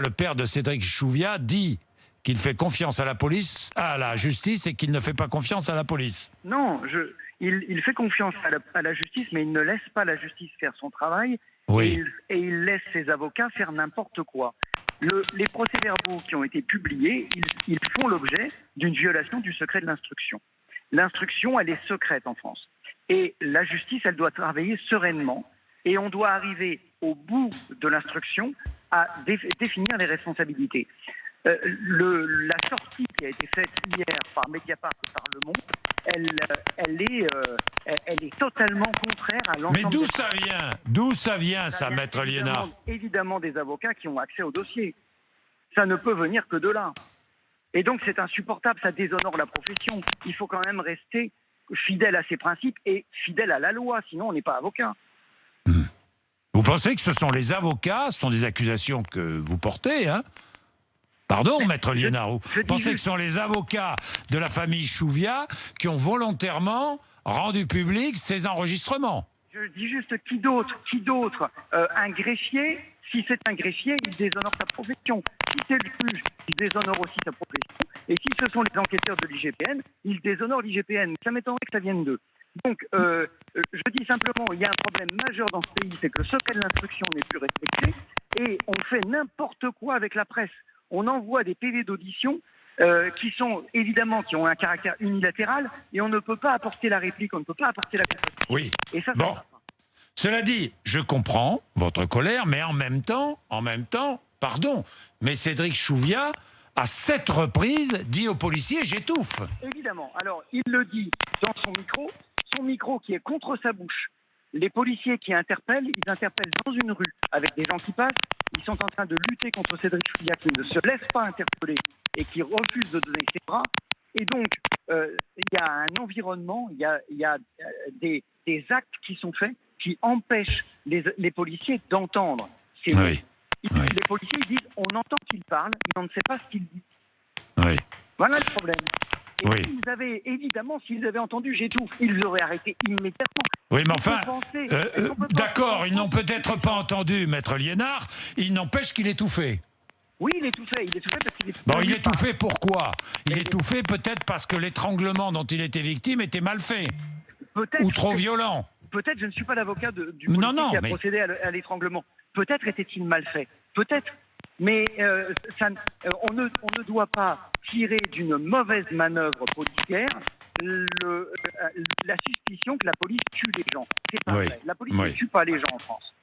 Le père de Cédric Chouviat dit qu'il fait confiance à la police, à la justice, et qu'il ne fait pas confiance à la police. Non, il fait confiance à la justice, mais il ne laisse pas la justice faire son travail. Oui. Et il laisse ses avocats faire n'importe quoi. Les procès-verbaux qui ont été publiés, ils font l'objet d'une violation du secret de l'instruction. L'instruction, elle est secrète en France. Et la justice, elle doit travailler sereinement. Et on doit arriver au bout de l'instruction à définir les responsabilités. La sortie qui a été faite hier par Mediapart et par Le Monde, elle est totalement contraire à l'ensemble. Mais d'où ça vient? D'où ça vient, ça, Maître Liénard? Évidemment des avocats qui ont accès au dossier. Ça ne peut venir que de là. Et donc c'est insupportable, ça déshonore la profession. Il faut quand même rester fidèle à ses principes et fidèle à la loi, sinon on n'est pas avocat. Vous pensez que ce sont les avocats, ce sont des accusations que vous portez, hein? Pardon, Maître Liénard, vous pensez que ce sont les avocats de la famille Chouviat qui ont volontairement rendu public ces enregistrements? Je dis juste qui d'autre? Un greffier, si c'est un greffier, il déshonore sa profession. Si c'est le juge, il déshonore aussi sa profession. Et si ce sont les enquêteurs de l'IGPN, ils déshonorent l'IGPN. Ça m'étonnerait que ça vienne d'eux. Donc, je dis simplement, il y a un problème majeur dans ce pays, c'est que le secret de l'instruction n'est plus respecté et on fait n'importe quoi avec la presse. On envoie des PV d'audition qui sont évidemment qui ont un caractère unilatéral et on ne peut pas apporter la réplique, on ne peut pas apporter la contestation. Oui. Et ça, bon. Cela dit, je comprends votre colère, mais en même temps, pardon, mais Cédric Chouviat, à 7 reprises, dit aux policiers « j'étouffe ». Évidemment. Alors, il le dit dans son micro qui est contre sa bouche. Les policiers qui interpellent, ils interpellent dans une rue avec des gens qui passent. Ils sont en train de lutter contre Cédric Chouviat qui ne se laisse pas interpeller et qui refuse de donner ses bras. Et donc, il y a un environnement, il y a des actes qui sont faits qui empêchent les policiers d'entendre. Oui. Les policiers ils disent on entend qu'il parle, mais on ne sait pas ce qu'il dit. Oui. Voilà le problème. Et oui. s'ils avaient entendu j'étouffe, ils auraient arrêté immédiatement. Oui, mais enfin, d'accord, ils n'ont peut-être pas entendu, Maître Liénard, il n'empêche qu'il étouffait. Oui, il étouffait parce qu'il est... Bon, il étouffait pourquoi? Il étouffait peut-être parce que l'étranglement dont il était victime était mal fait. Ou trop violent. Peut-être, je ne suis pas l'avocat du policier qui a procédé à l'étranglement. Peut-être était-il mal fait. Peut-être. Mais on ne doit pas tirer d'une mauvaise manœuvre policière la suspicion que la police tue les gens. C'est pas vrai. La police ne tue pas les gens en France.